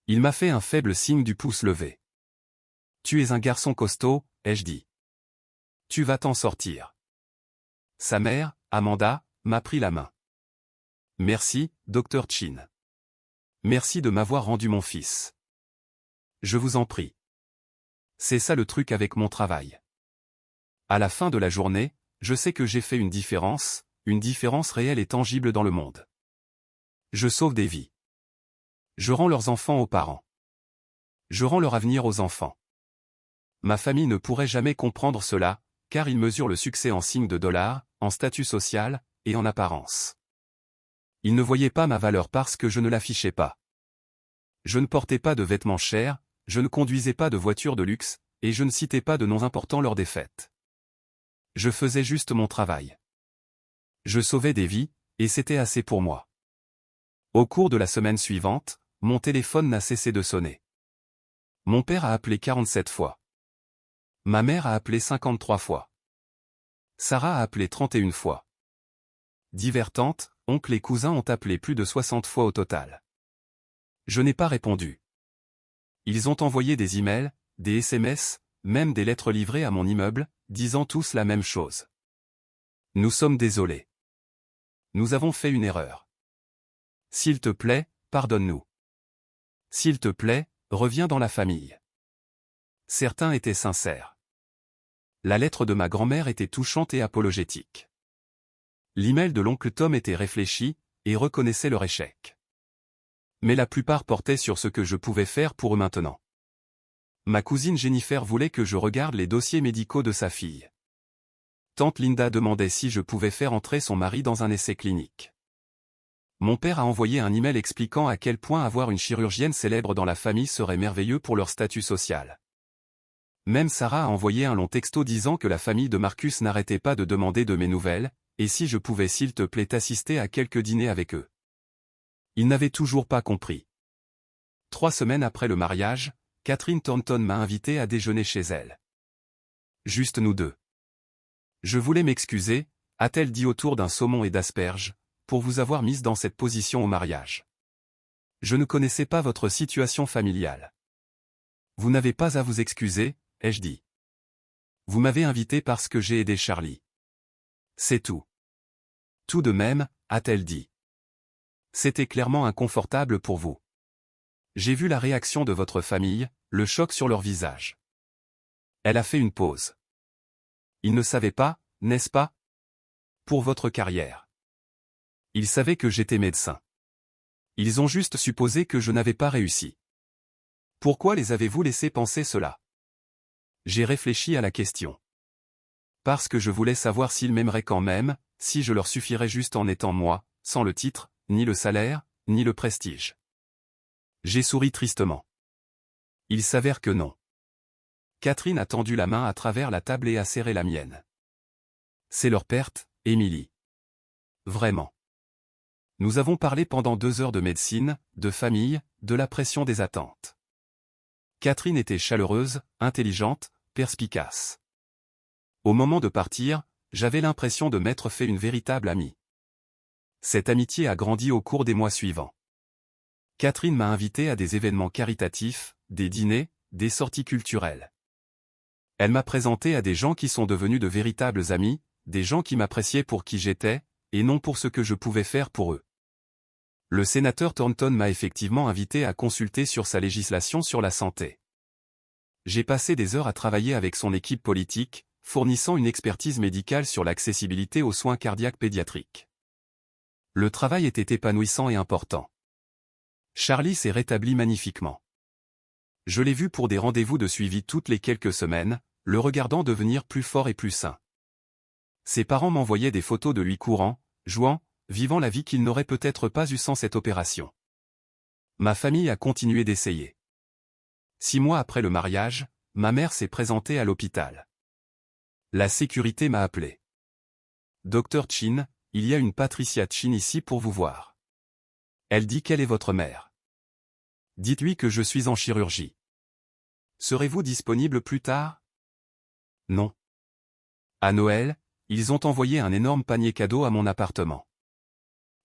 Il m'a fait un faible signe du pouce levé. Tu es un garçon costaud, ai-je dit. Tu vas t'en sortir. Sa mère, Amanda, m'a pris la main. Merci, Dr. Chin. Merci de m'avoir rendu mon fils. Je vous en prie. C'est ça le truc avec mon travail. À la fin de la journée, je sais que j'ai fait une différence réelle et tangible dans le monde. Je sauve des vies. Je rends leurs enfants aux parents. Je rends leur avenir aux enfants. Ma famille ne pourrait jamais comprendre cela, car ils mesurent le succès en signes de dollars, en statut social, et en apparence. Ils ne voyaient pas ma valeur parce que je ne l'affichais pas. Je ne portais pas de vêtements chers, je ne conduisais pas de voiture de luxe, et je ne citais pas de noms importants lors des fêtes. Je faisais juste mon travail. Je sauvais des vies, et c'était assez pour moi. Au cours de la semaine suivante, mon téléphone n'a cessé de sonner. Mon père a appelé 47 fois. Ma mère a appelé 53 fois. Sarah a appelé 31 fois. Divers tantes, oncles et cousins ont appelé plus de 60 fois au total. Je n'ai pas répondu. Ils ont envoyé des emails, des SMS, même des lettres livrées à mon immeuble, disant tous la même chose. Nous sommes désolés. Nous avons fait une erreur. S'il te plaît, pardonne-nous. S'il te plaît, reviens dans la famille. Certains étaient sincères. La lettre de ma grand-mère était touchante et apologétique. L'email de l'oncle Tom était réfléchi, et reconnaissait leur échec. Mais la plupart portaient sur ce que je pouvais faire pour eux maintenant. Ma cousine Jennifer voulait que je regarde les dossiers médicaux de sa fille. Tante Linda demandait si je pouvais faire entrer son mari dans un essai clinique. Mon père a envoyé un email expliquant à quel point avoir une chirurgienne célèbre dans la famille serait merveilleux pour leur statut social. Même Sarah a envoyé un long texto disant que la famille de Marcus n'arrêtait pas de demander de mes nouvelles, et si je pouvais s'il te plaît assister à quelques dîners avec eux. Ils n'avaient toujours pas compris. 3 semaines après le mariage, Catherine Thornton m'a invité à déjeuner chez elle. Juste nous deux. Je voulais m'excuser, a-t-elle dit autour d'un saumon et d'asperges, pour vous avoir mise dans cette position au mariage. Je ne connaissais pas votre situation familiale. Vous n'avez pas à vous excuser, ai-je dit. Vous m'avez invité parce que j'ai aidé Charlie. C'est tout. Tout de même, a-t-elle dit. C'était clairement inconfortable pour vous. J'ai vu la réaction de votre famille, le choc sur leur visage. Elle a fait une pause. Ils ne savaient pas, n'est-ce pas? Pour votre carrière. Ils savaient que j'étais médecin. Ils ont juste supposé que je n'avais pas réussi. Pourquoi les avez-vous laissés penser cela? J'ai réfléchi à la question. Parce que je voulais savoir s'ils m'aimeraient quand même, si je leur suffirais juste en étant moi, sans le titre, ni le salaire, ni le prestige. J'ai souri tristement. Il s'avère que non. Catherine a tendu la main à travers la table et a serré la mienne. C'est leur perte, Émilie. Vraiment. Nous avons parlé pendant 2 heures de médecine, de famille, de la pression des attentes. Catherine était chaleureuse, intelligente, perspicace. Au moment de partir, j'avais l'impression de m'être fait une véritable amie. Cette amitié a grandi au cours des mois suivants. Catherine m'a invité à des événements caritatifs, des dîners, des sorties culturelles. Elle m'a présenté à des gens qui sont devenus de véritables amis, des gens qui m'appréciaient pour qui j'étais, et non pour ce que je pouvais faire pour eux. Le sénateur Thornton m'a effectivement invité à consulter sur sa législation sur la santé. J'ai passé des heures à travailler avec son équipe politique, fournissant une expertise médicale sur l'accessibilité aux soins cardiaques pédiatriques. Le travail était épanouissant et important. Charlie s'est rétabli magnifiquement. Je l'ai vu pour des rendez-vous de suivi toutes les quelques semaines, le regardant devenir plus fort et plus sain. Ses parents m'envoyaient des photos de lui courant, jouant, vivant la vie qu'il n'aurait peut-être pas eue sans cette opération. Ma famille a continué d'essayer. 6 mois après le mariage, ma mère s'est présentée à l'hôpital. La sécurité m'a appelé. Docteur Chin, il y a une Patricia Chin ici pour vous voir. Elle dit qu'elle est votre mère. Dites-lui que je suis en chirurgie. Serez-vous disponible plus tard? Non. À Noël, ils ont envoyé un énorme panier cadeau à mon appartement.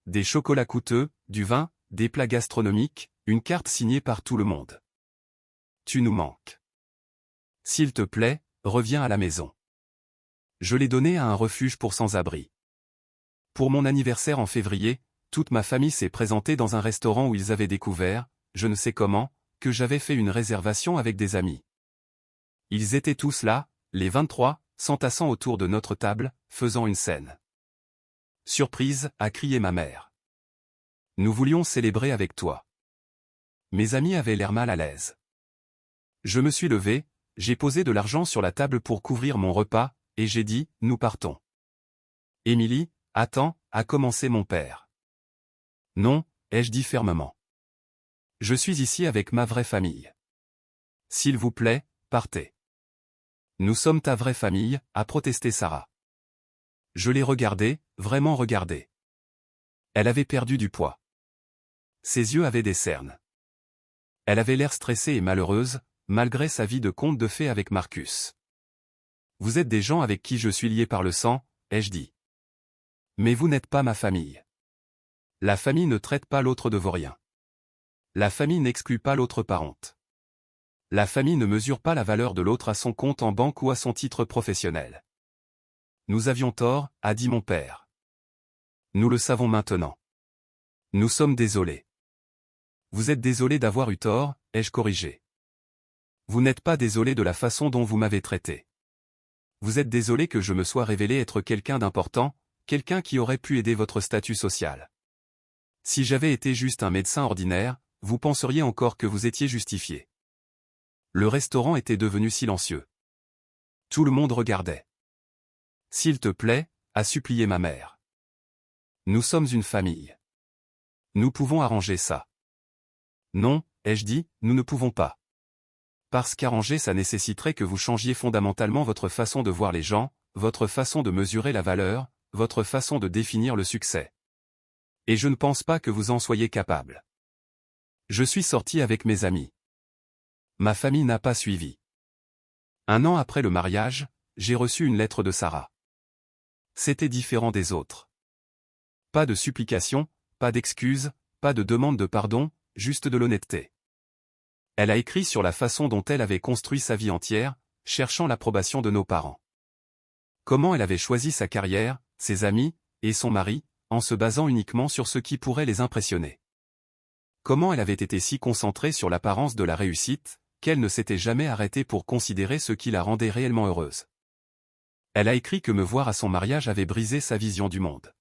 Des chocolats coûteux, du vin, des plats gastronomiques, une carte signée par tout le monde. Tu nous manques. S'il te plaît, reviens à la maison. Je l'ai donné à un refuge pour sans-abri. Pour mon anniversaire en février, toute ma famille s'est présentée dans un restaurant où ils avaient découvert, je ne sais comment, que j'avais fait une réservation avec des amis. Ils étaient tous là, les 23, s'entassant autour de notre table, faisant une scène. Surprise, a crié ma mère. Nous voulions célébrer avec toi. Mes amis avaient l'air mal à l'aise. Je me suis levé, j'ai posé de l'argent sur la table pour couvrir mon repas, et j'ai dit, nous partons. Émilie, attends, a commencé mon père. Non, ai-je dit fermement. Je suis ici avec ma vraie famille. S'il vous plaît, partez. Nous sommes ta vraie famille, a protesté Sarah. Je l'ai regardée, vraiment regardée. Elle avait perdu du poids. Ses yeux avaient des cernes. Elle avait l'air stressée et malheureuse, malgré sa vie de conte de fées avec Marcus. Vous êtes des gens avec qui je suis lié par le sang, ai-je dit. Mais vous n'êtes pas ma famille. La famille ne traite pas l'autre de vaurien. La famille n'exclut pas l'autre par honte. La famille ne mesure pas la valeur de l'autre à son compte en banque ou à son titre professionnel. Nous avions tort, a dit mon père. Nous le savons maintenant. Nous sommes désolés. Vous êtes désolé d'avoir eu tort, ai-je corrigé. Vous n'êtes pas désolé de la façon dont vous m'avez traité. Vous êtes désolé que je me sois révélé être quelqu'un d'important, quelqu'un qui aurait pu aider votre statut social. Si j'avais été juste un médecin ordinaire, vous penseriez encore que vous étiez justifié. Le restaurant était devenu silencieux. Tout le monde regardait. S'il te plaît, a supplié ma mère. Nous sommes une famille. Nous pouvons arranger ça. Non, ai-je dit, nous ne pouvons pas. Parce qu'arranger ça nécessiterait que vous changiez fondamentalement votre façon de voir les gens, votre façon de mesurer la valeur, votre façon de définir le succès. Et je ne pense pas que vous en soyez capable. Je suis sorti avec mes amis. Ma famille n'a pas suivi. 1 an après le mariage, j'ai reçu une lettre de Sarah. C'était différent des autres. Pas de supplication, pas d'excuses, pas de demande de pardon, juste de l'honnêteté. Elle a écrit sur la façon dont elle avait construit sa vie entière, cherchant l'approbation de nos parents. Comment elle avait choisi sa carrière, ses amis, et son mari, en se basant uniquement sur ce qui pourrait les impressionner. Comment elle avait été si concentrée sur l'apparence de la réussite, qu'elle ne s'était jamais arrêtée pour considérer ce qui la rendait réellement heureuse. Elle a écrit que me voir à son mariage avait brisé sa vision du monde.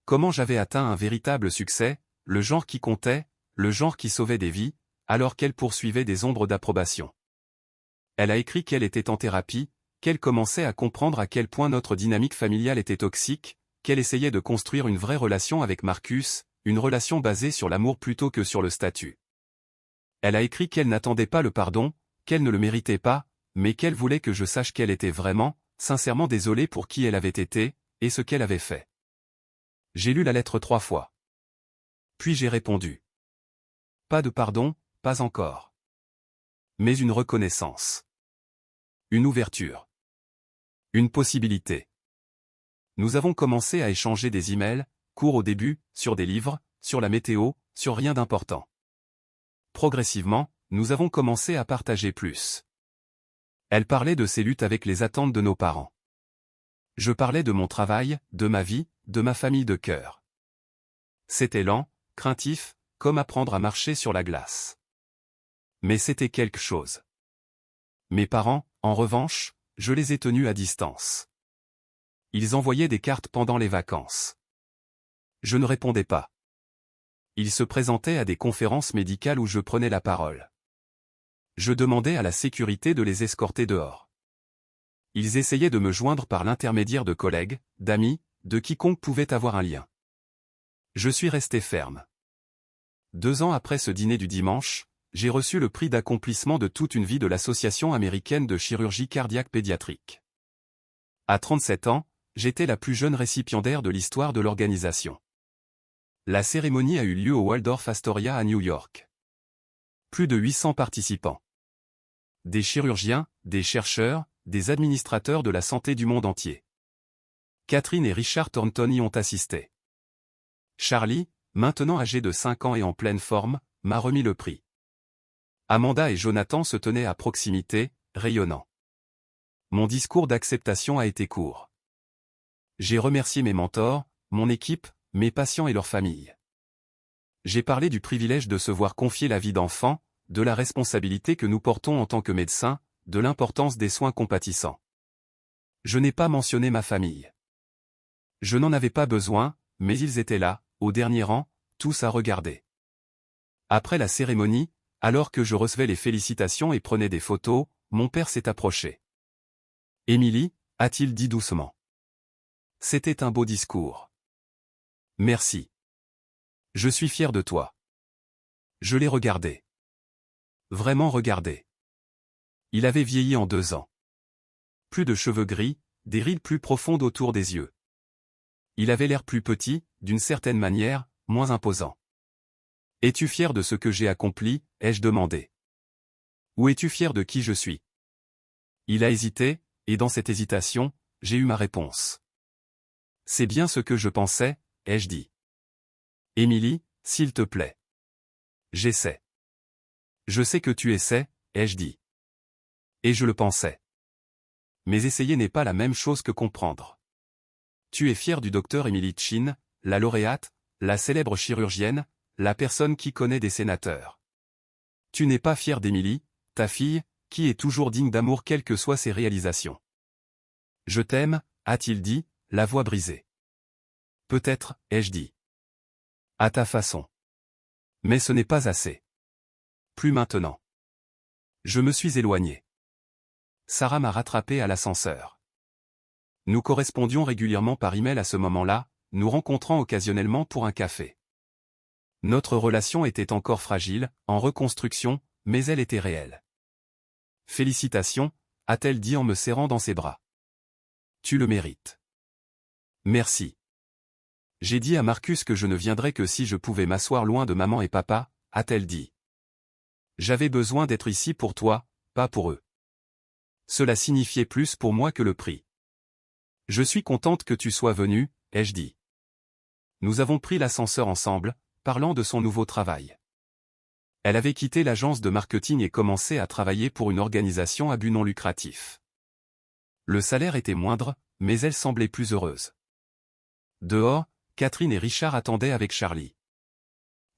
Comment j'avais atteint un véritable succès, le genre qui comptait, le genre qui sauvait des vies, alors qu'elle poursuivait des ombres d'approbation. Elle a écrit qu'elle était en thérapie, qu'elle commençait à comprendre à quel point notre dynamique familiale était toxique, qu'elle essayait de construire une vraie relation avec Marcus, une relation basée sur l'amour plutôt que sur le statut. Elle a écrit qu'elle n'attendait pas le pardon, qu'elle ne le méritait pas, mais qu'elle voulait que je sache qu'elle était vraiment, sincèrement désolée pour qui elle avait été, et ce qu'elle avait fait. J'ai lu la lettre 3 fois. Puis j'ai répondu. Pas de pardon, pas encore. Mais une reconnaissance. Une ouverture. Une possibilité. Nous avons commencé à échanger des emails, courts au début, sur des livres, sur la météo, sur rien d'important. Progressivement, nous avons commencé à partager plus. Elle parlait de ses luttes avec les attentes de nos parents. Je parlais de mon travail, de ma vie, de ma famille de cœur. C'était lent, craintif, comme apprendre à marcher sur la glace. Mais c'était quelque chose. Mes parents, en revanche, je les ai tenus à distance. Ils envoyaient des cartes pendant les vacances. Je ne répondais pas. Ils se présentaient à des conférences médicales où je prenais la parole. Je demandais à la sécurité de les escorter dehors. Ils essayaient de me joindre par l'intermédiaire de collègues, d'amis, de quiconque pouvait avoir un lien. Je suis resté ferme. 2 ans après ce dîner du dimanche, j'ai reçu le prix d'accomplissement de toute une vie de l'Association américaine de chirurgie cardiaque pédiatrique. À 37 ans, j'étais la plus jeune récipiendaire de l'histoire de l'organisation. La cérémonie a eu lieu au Waldorf Astoria à New York. Plus de 800 participants. Des chirurgiens, des chercheurs, des administrateurs de la santé du monde entier. Catherine et Richard Thornton y ont assisté. Charlie, maintenant âgé de 5 ans et en pleine forme, m'a remis le prix. Amanda et Jonathan se tenaient à proximité, rayonnants. Mon discours d'acceptation a été court. J'ai remercié mes mentors, mon équipe, mes patients et leurs familles. J'ai parlé du privilège de se voir confier la vie d'enfant, de la responsabilité que nous portons en tant que médecins, de l'importance des soins compatissants. Je n'ai pas mentionné ma famille. Je n'en avais pas besoin, mais ils étaient là, au dernier rang, tous à regarder. Après la cérémonie, alors que je recevais les félicitations et prenais des photos, mon père s'est approché. « Émilie » a-t-il dit doucement. C'était un beau discours. Merci. Je suis fier de toi. Je l'ai regardé. Vraiment regardé. Il avait vieilli en 2 ans. Plus de cheveux gris, des rides plus profondes autour des yeux. Il avait l'air plus petit, d'une certaine manière, moins imposant. « Es-tu fier de ce que j'ai accompli ?» ai-je demandé. « Ou es-tu fier de qui je suis ?» Il a hésité, et dans cette hésitation, j'ai eu ma réponse. « C'est bien ce que je pensais », ai-je dit. « Émilie, s'il te plaît. »« J'essaie. »« Je sais que tu essaies », ai-je dit. Et je le pensais. Mais essayer n'est pas la même chose que comprendre. Tu es fier du docteur Emily Chin, la lauréate, la célèbre chirurgienne, la personne qui connaît des sénateurs. Tu n'es pas fier d'Emily, ta fille, qui est toujours digne d'amour quelles que soient ses réalisations. Je t'aime, a-t-il dit, la voix brisée. Peut-être, ai-je dit. À ta façon. Mais ce n'est pas assez. Plus maintenant. Je me suis éloigné. Sarah m'a rattrapé à l'ascenseur. Nous correspondions régulièrement par email à ce moment-là, nous rencontrant occasionnellement pour un café. Notre relation était encore fragile, en reconstruction, mais elle était réelle. Félicitations, a-t-elle dit en me serrant dans ses bras. Tu le mérites. Merci. J'ai dit à Marcus que je ne viendrais que si je pouvais m'asseoir loin de maman et papa, a-t-elle dit. J'avais besoin d'être ici pour toi, pas pour eux. Cela signifiait plus pour moi que le prix. Je suis contente que tu sois venu, ai-je dit. Nous avons pris l'ascenseur ensemble, parlant de son nouveau travail. Elle avait quitté l'agence de marketing et commencé à travailler pour une organisation à but non lucratif. Le salaire était moindre, mais elle semblait plus heureuse. Dehors, Catherine et Richard attendaient avec Charlie.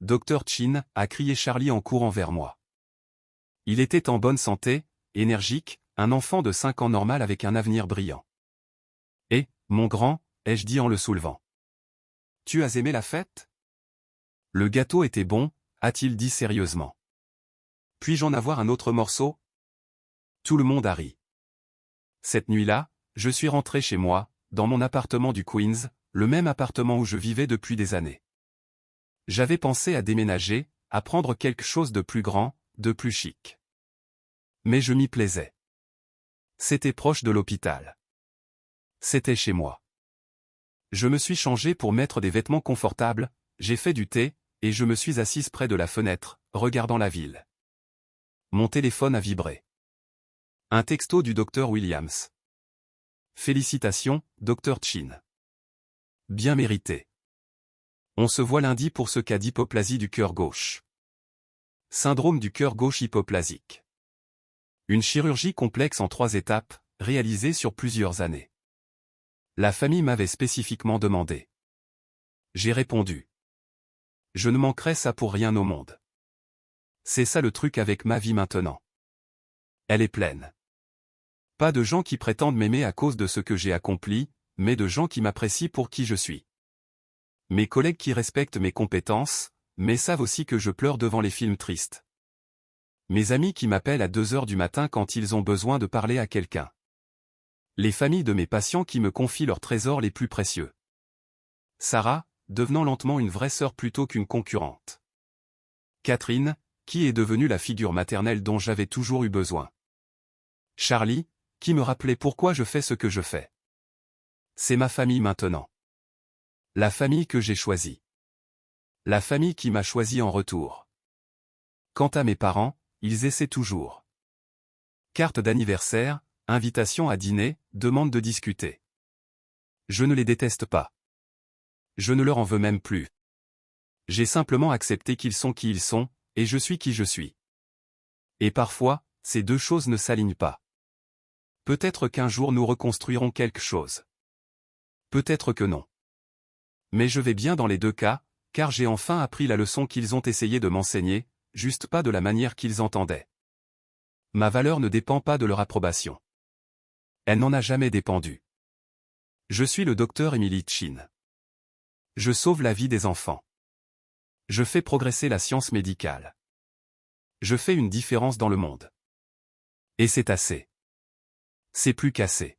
Dr Chin, a crié Charlie en courant vers moi. Il était en bonne santé, énergique, un enfant de 5 ans normal avec un avenir brillant. Et, mon grand, ai-je dit en le soulevant. Tu as aimé la fête? Le gâteau était bon, a-t-il dit sérieusement. Puis-je en avoir un autre morceau? Tout le monde a ri. Cette nuit-là, je suis rentré chez moi, dans mon appartement du Queens, le même appartement où je vivais depuis des années. J'avais pensé à déménager, à prendre quelque chose de plus grand, de plus chic. Mais je m'y plaisais. C'était proche de l'hôpital. C'était chez moi. Je me suis changé pour mettre des vêtements confortables, j'ai fait du thé, et je me suis assise près de la fenêtre, regardant la ville. Mon téléphone a vibré. Un texto du docteur Williams. Félicitations, Dr Chin. Bien mérité. On se voit lundi pour ce cas d'hypoplasie du cœur gauche. Syndrome du cœur gauche hypoplasique. Une chirurgie complexe en 3 étapes, réalisée sur plusieurs années. La famille m'avait spécifiquement demandé. J'ai répondu. Je ne manquerai ça pour rien au monde. C'est ça le truc avec ma vie maintenant. Elle est pleine. Pas de gens qui prétendent m'aimer à cause de ce que j'ai accompli, mais de gens qui m'apprécient pour qui je suis. Mes collègues qui respectent mes compétences, mais savent aussi que je pleure devant les films tristes. Mes amis qui m'appellent à 2 heures du matin quand ils ont besoin de parler à quelqu'un. Les familles de mes patients qui me confient leurs trésors les plus précieux. Sarah, devenant lentement une vraie sœur plutôt qu'une concurrente. Catherine, qui est devenue la figure maternelle dont j'avais toujours eu besoin. Charlie, qui me rappelait pourquoi je fais ce que je fais. C'est ma famille maintenant. La famille que j'ai choisie. La famille qui m'a choisi en retour. Quant à mes parents, ils essaient toujours. Carte d'anniversaire, invitation à dîner, demande de discuter. Je ne les déteste pas. Je ne leur en veux même plus. J'ai simplement accepté qu'ils sont qui ils sont, et je suis qui je suis. Et parfois, ces deux choses ne s'alignent pas. Peut-être qu'un jour nous reconstruirons quelque chose. Peut-être que non. Mais je vais bien dans les 2 cas, car j'ai enfin appris la leçon qu'ils ont essayé de m'enseigner, juste pas de la manière qu'ils entendaient. Ma valeur ne dépend pas de leur approbation. Elle n'en a jamais dépendu. Je suis le docteur Emily Chin. Je sauve la vie des enfants. Je fais progresser la science médicale. Je fais une différence dans le monde. Et c'est assez. C'est plus qu'assez.